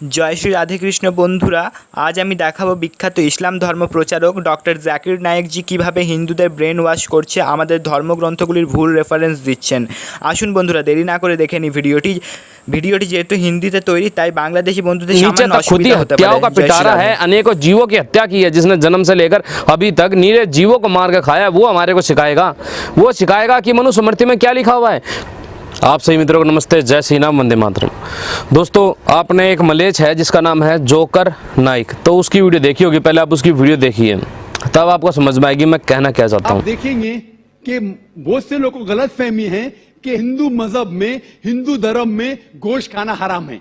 जय श्री राधे कृष्ण बंधुरा आज आमी देखाबो विख्यात इस्लाम धर्म प्रचारक डॉक्टर जाकिर नायक जी किभाबे हिंदुदेर ब्रेन वाश करछे आमादेर धर्मग्रंथगुलिर भूल रेफारेंस दिच्छेन। आसुन बंधुरा देरी ना करे देखे नि भिडियोटी जेहेतु हिंदीते तैरी ताई बांग्लादेशी बंधुदेर सामान्य असुविधा होते पारे। हत्याओं का पिटारा है, अनेकों जीवों की हत्या की है, जिसने जन्म से लेकर अभी तक नीरे जीवों को मार के खाया। वो हमारे को सिखाएगा, वो सिखाएगा कि मनुस्मृति में क्या लिखा हुआ है। आप सभी मित्रों को नमस्ते, जय श्री राम, वंदे मातरम। दोस्तों, आपने एक मलेच है जिसका नाम है जोकर नाइक, तो उसकी वीडियो देखी होगी। पहले आप उसकी वीडियो देखिए, तब आपको समझ में आएगी मैं कहना क्या चाहता हूँ। देखेंगे कि बहुत से लोगों को गलत फहमी है कि हिंदू मजहब में, हिंदू धर्म में गोश्त खाना हराम है।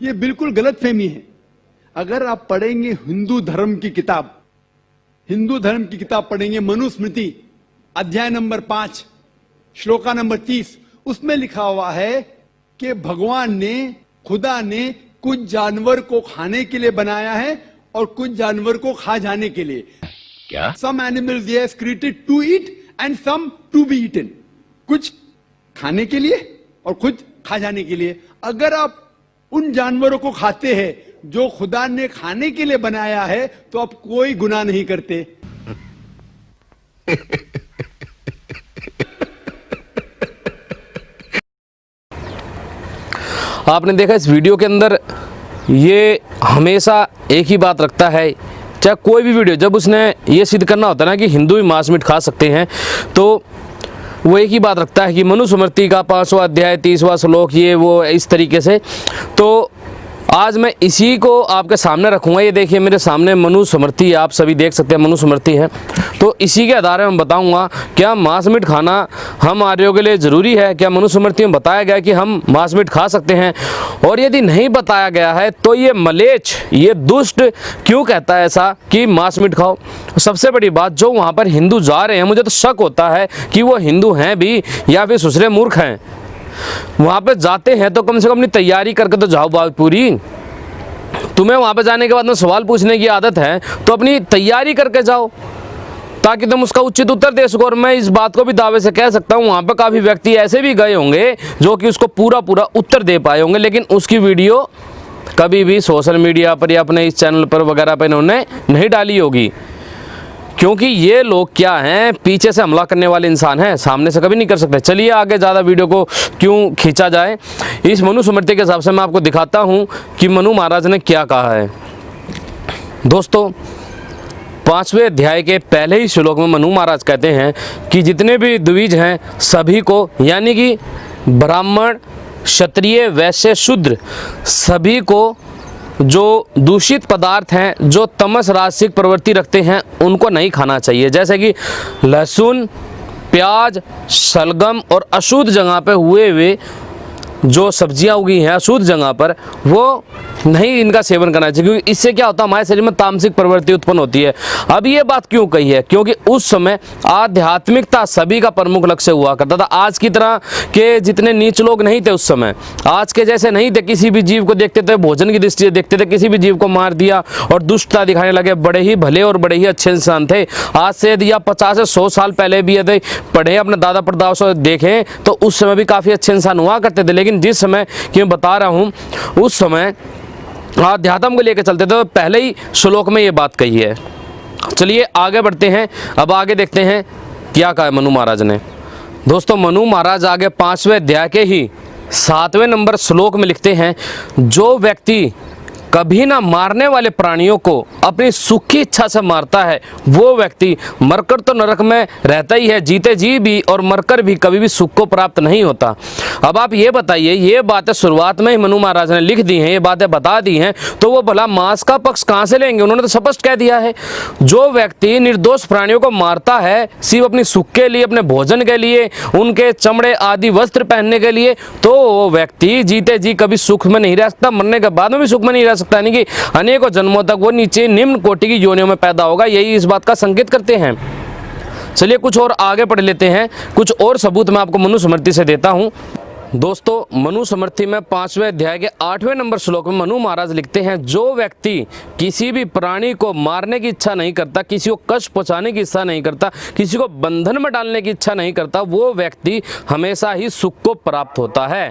ये बिल्कुल गलत फहमी है। अगर आप पढ़ेंगे हिंदू धर्म की किताब पढ़ेंगे, मनुस्मृति अध्याय नंबर 5 श्लोका नंबर 30, उसमें लिखा हुआ है कि भगवान ने, खुदा ने कुछ जानवर को खाने के लिए बनाया है और कुछ जानवर को खा जाने के लिए। क्या? Some animals he has created to eat and some to be eaten। कुछ खाने के लिए और कुछ खा जाने के लिए। अगर आप उन जानवरों को खाते हैं जो खुदा ने खाने के लिए बनाया है तो आप कोई गुनाह नहीं करते। आपने देखा इस वीडियो के अंदर ये हमेशा एक ही बात रखता है, चाहे कोई भी वीडियो, जब उसने ये सिद्ध करना होता है ना कि हिंदू भी मांस मीट खा सकते हैं, तो वो एक ही बात रखता है कि मनुस्मृति का 5वां अध्याय 30वां श्लोक, ये वो इस तरीके से। तो आज मैं इसी को आपके सामने रखूंगा। ये देखिए मेरे सामने मनुस्मृति, आप सभी देख सकते हैं मनुस्मृति है। तो इसी के आधार में बताऊंगा क्या मांस मीट खाना हम आर्यों के लिए ज़रूरी है। क्या मनुस्मृति में बताया गया कि हम मांस मीट खा सकते हैं, और यदि नहीं बताया गया है तो ये मलेच्छ, ये दुष्ट क्यों कहता है ऐसा कि मांस मीट खाओ। सबसे बड़ी बात, जो वहाँ पर हिंदू जा रहे हैं, मुझे तो शक होता है कि वो हिंदू हैं भी या फिर सुसरे मूर्ख हैं। वहाँ पे जाते हैं तो कम से कम अपनी तैयारी करके तो जाओ बात पूरी। तुम्हें वहाँ पे जाने के बाद में सवाल पूछने की आदत है तो अपनी तैयारी करके जाओ, ताकि तुम उसका उचित उत्तर दे सको। और मैं इस बात को भी दावे से कह सकता हूँ, वहाँ पे काफ़ी व्यक्ति ऐसे भी गए होंगे जो कि उसको पूरा उत्तर दे पाए होंगे, लेकिन उसकी वीडियो कभी भी सोशल मीडिया पर या अपने इस चैनल पर वगैरह पर इन्होंने नहीं डाली होगी। क्योंकि ये लोग क्या हैं, पीछे से हमला करने वाले इंसान हैं, सामने से कभी नहीं कर सकते। चलिए आगे ज़्यादा वीडियो को क्यों खींचा जाए, इस मनुस्मृति के हिसाब से मैं आपको दिखाता हूँ कि मनु महाराज ने क्या कहा है। दोस्तों, 5वें अध्याय के पहले ही श्लोक में मनु महाराज कहते हैं कि जितने भी द्विज हैं सभी को, यानी कि ब्राह्मण, क्षत्रिय, वैश्य, शूद्र, सभी को जो दूषित पदार्थ हैं, जो तमस राजसिक प्रवृत्ति रखते हैं, उनको नहीं खाना चाहिए। जैसे कि लहसुन, प्याज, शलगम और अशुद्ध जगह पे हुए जो सब्जियां उगी हैं अशुद्ध जगह पर, वो नहीं इनका सेवन करना चाहिए, क्योंकि इससे क्या होता है, हमारे शरीर में तामसिक प्रवृत्ति उत्पन्न होती है। अब ये बात क्यों कही है? क्योंकि उस समय आध्यात्मिकता सभी का प्रमुख लक्ष्य हुआ करता था। आज की तरह के जितने नीच लोग नहीं थे उस समय, आज के जैसे नहीं थे। किसी भी जीव को देखते थे भोजन की दृष्टि से देखते थे, किसी भी जीव को मार दिया और दुष्टता दिखाने लगे। बड़े ही भले और बड़े ही अच्छे इंसान थे। आज से यदि आप 50 से 100 साल पहले भी यदि पढ़े, अपने दादा परदादा से देखें, तो उस समय भी काफ़ी अच्छे इंसान हुआ करते थे। लेकिन जिस समय कि मैं बता रहा हूँ, उस समय अध्यात्म को लेकर चलते थे, तो पहले ही श्लोक में ये बात कही है। चलिए आगे बढ़ते हैं। अब आगे देखते हैं क्या कहा है मनु महाराज ने। दोस्तों, मनु महाराज आगे 5वें अध्याय के ही 7वें नंबर श्लोक में लिखते हैं, जो व्यक्ति कभी ना मारने वाले प्राणियों को अपनी सुख की इच्छा से मारता है, वो व्यक्ति मरकर तो नरक में रहता ही है, जीते जी भी और मरकर भी कभी भी सुख को प्राप्त नहीं होता। अब आप ये बताइए, ये बातें शुरुआत में ही मनु महाराज ने लिख दी हैं, ये बातें बता दी हैं, तो वो भला मांस का पक्ष कहाँ से लेंगे? उन्होंने तो स्पष्ट कह दिया है, जो व्यक्ति निर्दोष प्राणियों को मारता है सिर्फ अपनी सुख के लिए, अपने भोजन के लिए, उनके चमड़े आदि वस्त्र पहनने के लिए, तो वो व्यक्ति जीते जी कभी सुख में नहीं रह सकता, मरने के बाद में भी सुख में नहीं रह सकता, यानी कि अनेकों जन्मों तक वो नीचे निम्न कोटि की योनियों में पैदा होगा। यही इस बात का संकेत करते हैं। चलिए कुछ और आगे पढ़ लेते हैं, कुछ और सबूत मैं आपको मनुस्मृति से देता हूं। दोस्तों, मनुस्मृति में 5वें अध्याय के 8वें नंबर श्लोक में मनु महाराज लिखते हैं, जो व्यक्ति किसी भी प्राणी को मारने की इच्छा नहीं करता, किसी को कष्ट पहुंचाने की इच्छा नहीं करता, किसी को बंधन में डालने की इच्छा नहीं करता, वो व्यक्ति हमेशा ही सुख को प्राप्त होता है।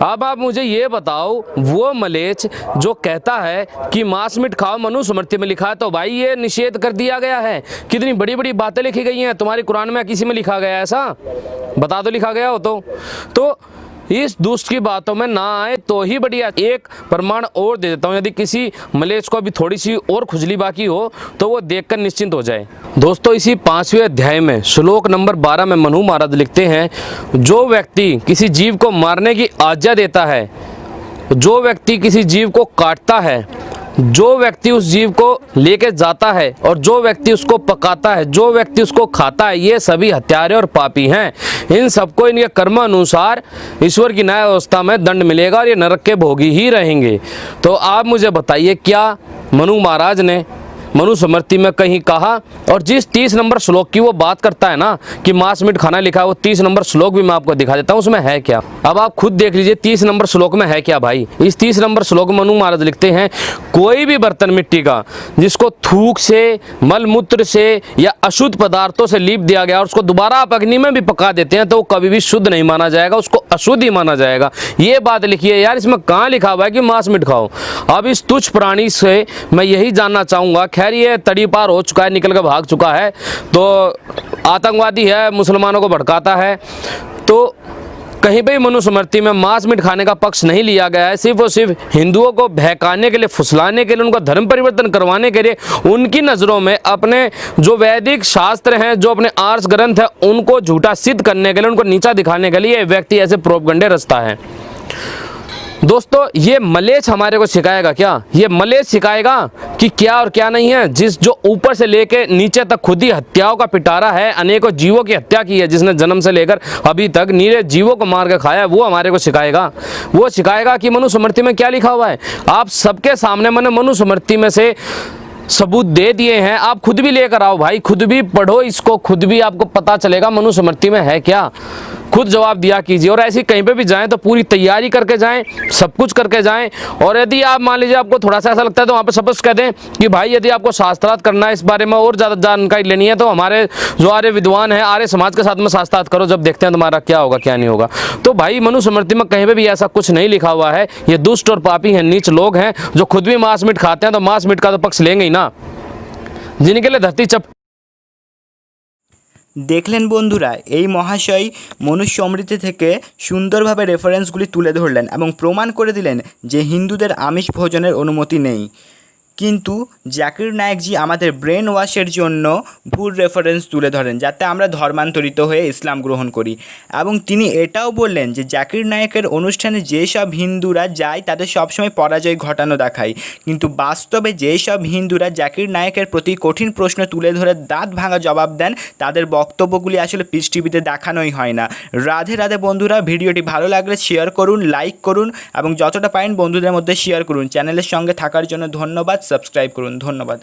अब आप मुझे ये बताओ, वो मलेच्छ जो कहता है कि मांस मीट खाओ, मनुस्मृति में लिखा है, तो भाई ये निषेध कर दिया गया है। कितनी बड़ी बड़ी बातें लिखी गई हैं तुम्हारे कुरान में, किसी में लिखा गया है ऐसा? बता दो लिखा गया हो तो इस दुष्ट की बातों में ना आए तो ही बढ़िया। एक प्रमाण और दे देता हूँ, यदि किसी मलेच्छ को अभी थोड़ी सी और खुजली बाकी हो तो वो देखकर निश्चिंत हो जाए। दोस्तों, इसी 5वें अध्याय में श्लोक नंबर 12 में मनु महाराज लिखते हैं, जो व्यक्ति किसी जीव को मारने की आज्ञा देता है, जो व्यक्ति किसी जीव को काटता है, जो व्यक्ति उस जीव को लेके जाता है और जो व्यक्ति उसको पकाता है, जो व्यक्ति उसको खाता है, ये सभी हत्यारे और पापी हैं। इन सबको इनके कर्म अनुसार ईश्वर की न्याय व्यवस्था में दंड मिलेगा और ये नरक के भोगी ही रहेंगे। तो आप मुझे बताइए, क्या मनु महाराज ने मनुस्मृति में कहीं कहा? और जिस 30 नंबर श्लोक की वो बात करता है ना कि मांस मीट खाना लिखा है, वो 30 नंबर श्लोक भी मैं आपको दिखा देता हूँ, उसमें है क्या। अब आप खुद देख लीजिए 30 नंबर श्लोक में है क्या भाई। इस 30 नंबर श्लोक में मनु महाराज लिखते हैं, कोई भी बर्तन मिट्टी का जिसको थूक से, मल मूत्र से या अशुद्ध पदार्थों से लीप दिया गया और उसको दोबारा आप अग्नि में भी पका देते हैं तो वो कभी भी शुद्ध नहीं माना जाएगा, उसको अशुद्ध ही माना जाएगा। ये बात लिखी है यार, इसमें कहाँ लिखा हुआ है कि मांस मीट खाओ। अब इस तुच्छ प्राणी से मैं यही जानना चाहूँगा, खैर ये तड़ी पार हो चुका है, निकल कर भाग चुका है, तो आतंकवादी है, मुसलमानों को भड़काता है, तो कहीं भी मनुस्मृति में मांस मीट खाने का पक्ष नहीं लिया गया है। सिर्फ और सिर्फ हिंदुओं को बहकाने के लिए, फुसलाने के लिए, उनका धर्म परिवर्तन करवाने के लिए, उनकी नज़रों में अपने जो वैदिक शास्त्र हैं, जो अपने आर्ष ग्रंथ हैं, उनको झूठा सिद्ध करने के लिए, उनको नीचा दिखाने के लिए व्यक्ति ऐसे प्रोपगंडे रचता है। दोस्तों, ये मलेच्छ हमारे को सिखाएगा क्या? ये मलेच्छ सिखाएगा कि क्या और क्या नहीं है। जो ऊपर से लेके नीचे तक खुद ही हत्याओं का पिटारा है, अनेकों जीवों की हत्या की है, जिसने जन्म से लेकर अभी तक नीरे जीवों को मार के खाया है, वो हमारे को सिखाएगा। वो सिखाएगा कि मनुस्मृति में क्या लिखा हुआ है। आप सबके सामने मैंने मनुस्मृति में से सबूत दे दिए हैं, आप खुद भी लेकर आओ भाई, खुद भी पढ़ो इसको, खुद भी आपको पता चलेगा मनुस्मृति में है क्या। खुद जवाब दिया कीजिए। और ऐसी कहीं पे भी जाएं तो पूरी तैयारी करके जाएं, सब कुछ करके जाएं। और यदि आप मान लीजिए आपको थोड़ा सा ऐसा लगता है तो वहाँ पे सपोज कह दें कि भाई यदि आपको शास्त्रार्थ करना है, इस बारे में और ज़्यादा जानकारी लेनी है, तो हमारे जो आर्य विद्वान हैं, आर्य समाज के साथ में शास्त्रार्थ करो, जब देखते हैं तुम्हारा क्या होगा क्या नहीं होगा। तो भाई मनुस्मृति में कहीं पर भी ऐसा कुछ नहीं लिखा हुआ है। ये दुष्ट और पापी हैं, नीच लोग हैं, जो खुद भी मांस मीट खाते हैं, तो मांस मीट का तो पक्ष लेंगे ही ना, जिनके लिए धरती चप। দেখলেন বন্ধুরা, এই মহাশয় মনুস্মৃতি থেকে সুন্দরভাবে রেফারেন্সগুলি তুলে ধরলেন এবং প্রমাণ করে দিলেন যে হিন্দুদের আমিষ ভোজনের অনুমতি নেই। কিন্তু জাকির নায়েকজি আমাদের ব্রেন ওয়াশের জন্য ভুল রেফারেন্স তুলে ধরেন যাতে আমরা ধর্মান্তরিত হয়ে ইসলাম গ্রহণ করি। এবং তিনি এটাও বললেন যে জাকির নায়েকের অনুষ্ঠানে যেসব হিন্দুরা যায় তাদের সবসময় পরাজয় ঘটানো দেখায়, কিন্তু বাস্তবে যেসব হিন্দুরা জাকির নায়েকের প্রতি কঠিন প্রশ্ন তুলে ধরে দাঁত ভাঙা জবাব দেন, তাদের বক্তব্যগুলি আসলে পিস টিভিতে দেখানোই হয় না। রাধে রাধে বন্ধুরা, ভিডিওটি ভালো লাগলে শেয়ার করুন, লাইক করুন এবং যতটা পারেন বন্ধুদের মধ্যে শেয়ার করুন। চ্যানেলের সঙ্গে থাকার জন্য ধন্যবাদ। সাবস্ক্রাইব করুন। ধন্যবাদ।